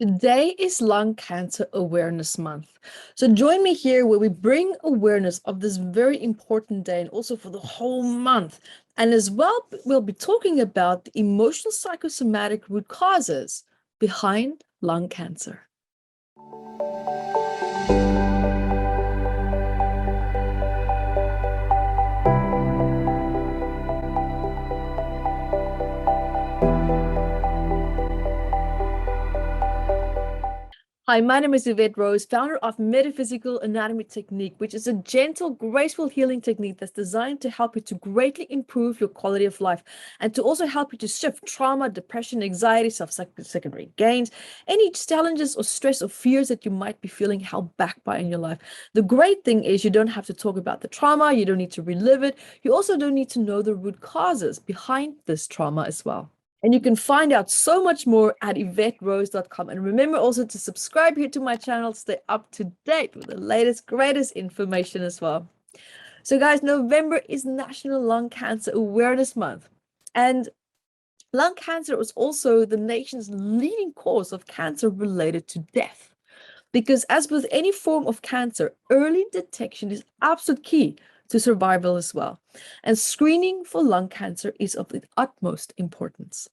Today is Lung Cancer Awareness Month. So join me here where we bring awareness of this very important day and also for the whole month. And as well, we'll be talking about the emotional psychosomatic root causes behind lung cancer. Hi, my name is Yvette Rose, founder of Metaphysical Anatomy Technique, which is a gentle, graceful healing technique that's designed to help you to greatly improve your quality of life and to also help you to shift trauma, depression, anxiety, self-secondary gains, any challenges or stress or fears that you might be feeling held back by in your life. The great thing is you don't have to talk about the trauma, you don't need to relive it, you also don't need to know the root causes behind this trauma as well. And you can find out so much more at YvetteRose.com. And remember also to subscribe here to my channel, stay up to date with the latest, greatest information as well. So guys, November is National Lung Cancer Awareness Month. And lung cancer is also the nation's leading cause of cancer related to death. Because as with any form of cancer, early detection is absolute key to survival as well. And screening for lung cancer is of the utmost importance.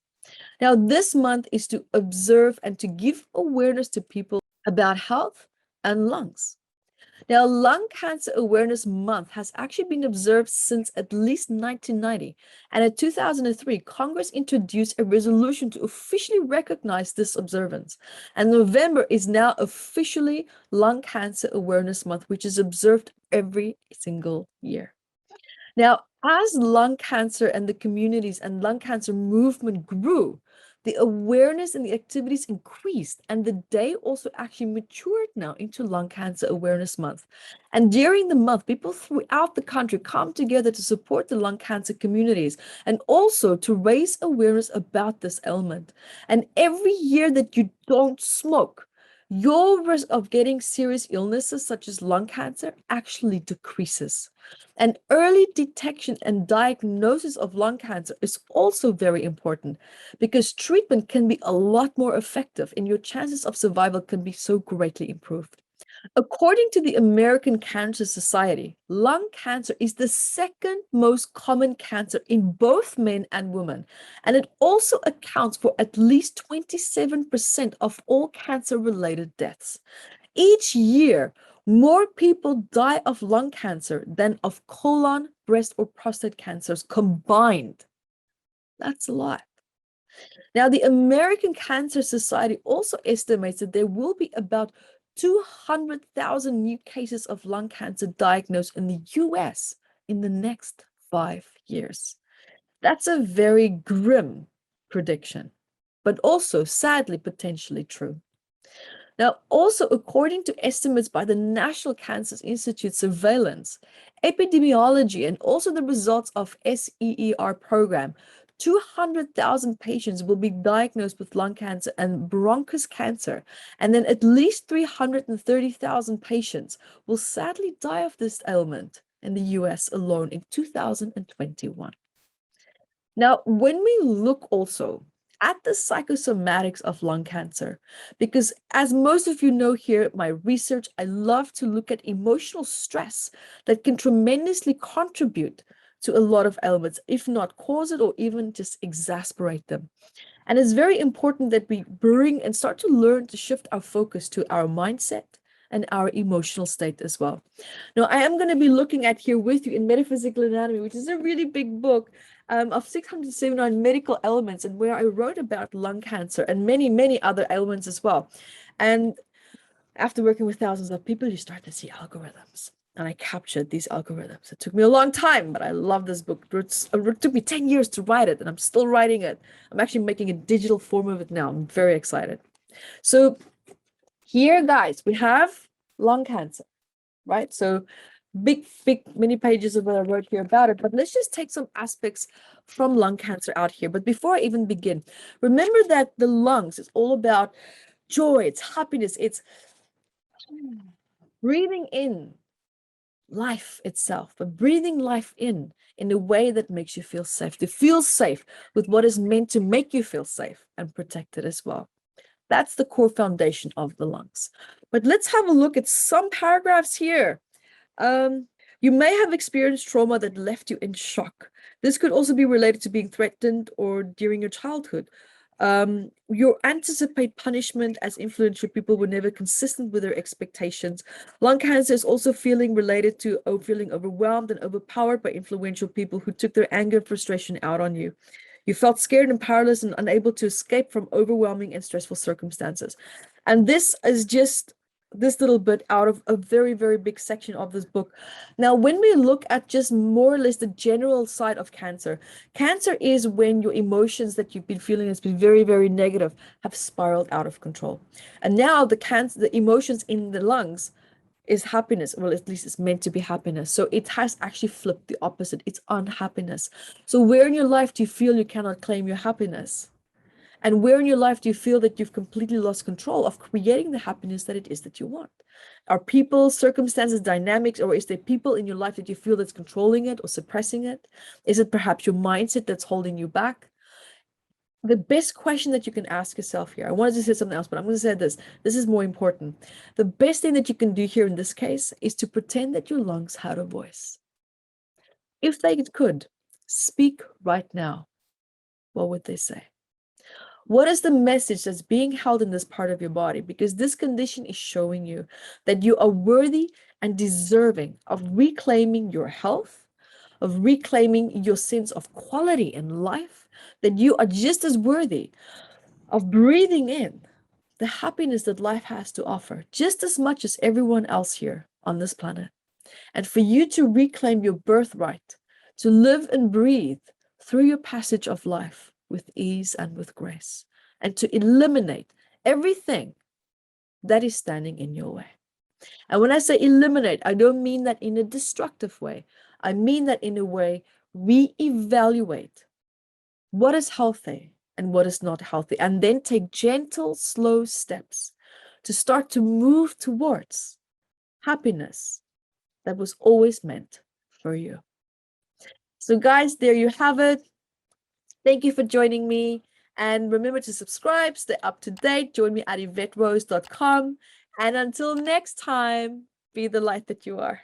Now, this month is to observe and to give awareness to people about health and lungs. Now, Lung Cancer Awareness Month has actually been observed since at least 1990. And in 2003, Congress introduced a resolution to officially recognize this observance. And November is now officially Lung Cancer Awareness Month, which is observed every single year. Now, as lung cancer and the communities and lung cancer movement grew, the awareness and the activities increased, and the day also actually matured now into Lung Cancer Awareness Month. And during the month, people throughout the country come together to support the lung cancer communities and also to raise awareness about this ailment. And every year that you don't smoke, your risk of getting serious illnesses such as lung cancer actually decreases. And early detection and diagnosis of lung cancer is also very important because treatment can be a lot more effective and your chances of survival can be so greatly improved. According to the American Cancer Society, lung cancer is the second most common cancer in both men and women, and it also accounts for at least 27% of all cancer-related deaths. Each year, more people die of lung cancer than of colon, breast, or prostate cancers combined. That's a lot. Now, the American Cancer Society also estimates that there will be about 200,000 new cases of lung cancer diagnosed in the US in the next 5 years. That's a very grim prediction, but also sadly potentially true. Now, also according to estimates by the National Cancer Institute surveillance, epidemiology, and also the results of SEER program, 200,000 patients will be diagnosed with lung cancer and bronchus cancer, and then at least 330,000 patients will sadly die of this ailment in the US alone in 2021. Now, when we look also at the psychosomatics of lung cancer, because as most of you know here at my research, I love to look at emotional stress that can tremendously contribute to a lot of ailments, if not cause it or even just exacerbate them. And it's very important that we bring and start to learn to shift our focus to our mindset and our emotional state as well. Now, I am going to be looking at here with you in Metaphysical Anatomy, which is a really big book of 679 medical ailments, and where I wrote about lung cancer and many, many other ailments as well. And after working with thousands of people, you start to see algorithms. And I captured these algorithms. It took me a long time, but I love this book. It took me 10 years to write it, and I'm still writing it. I'm actually making a digital form of it now. I'm very excited. So here, guys, we have lung cancer, right? So big, many pages of what I wrote here about it, but let's just take some aspects from lung cancer out here. But before I even begin, remember that the lungs is all about joy, it's happiness, it's breathing in life itself, but breathing life in a way that makes you feel safe, to feel safe with what is meant to make you feel safe and protected as well. That's the core foundation of the lungs. But let's have a look at some paragraphs here. You may have experienced trauma that left you in shock. This could also be related to being threatened or during your childhood. You anticipate punishment as influential people were never consistent with their expectations. Lung cancer is also feeling related to feeling overwhelmed and overpowered by influential people who took their anger and frustration out on you. You felt scared and powerless and unable to escape from overwhelming and stressful circumstances. And this is just this little bit out of a very, very big section of this book. Now, when we look at just more or less the general side of cancer, cancer is when your emotions that you've been feeling has been very, very negative have spiraled out of control. And now the emotions in the lungs is happiness. Well, at least it's meant to be happiness. So it has actually flipped the opposite. It's unhappiness. So where in your life do you feel you cannot claim your happiness? And where in your life do you feel that you've completely lost control of creating the happiness that it is that you want? Are people, circumstances, dynamics, or is there people in your life that you feel that's controlling it or suppressing it? Is it perhaps your mindset that's holding you back? The best question that you can ask yourself here, I wanted to say something else, but I'm going to say this. This is more important. The best thing that you can do here in this case is to pretend that your lungs had a voice. If they could speak right now, what would they say? What is the message that's being held in this part of your body? Because this condition is showing you that you are worthy and deserving of reclaiming your health, of reclaiming your sense of quality in life, that you are just as worthy of breathing in the happiness that life has to offer, just as much as everyone else here on this planet. And for you to reclaim your birthright, to live and breathe through your passage of life with ease and with grace, and to eliminate everything that is standing in your way. And when I say eliminate, I don't mean that in a destructive way. I mean that in a way we evaluate what is healthy and what is not healthy, and then take gentle, slow steps to start to move towards happiness that was always meant for you. So guys, there you have it. Thank you for joining me. And remember to subscribe, stay up to date, join me at YvetteRose.com. And until next time, be the light that you are.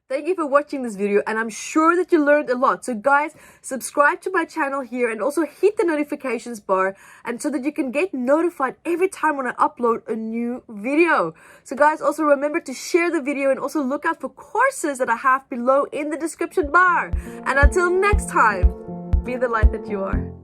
Thank you for watching this video, and I'm sure that you learned a lot. So guys, subscribe to my channel here and also hit the notifications bar, and so that you can get notified every time when I upload a new video. So guys, also remember to share the video and also look out for courses that I have below in the description bar. And until next time, be the light that you are.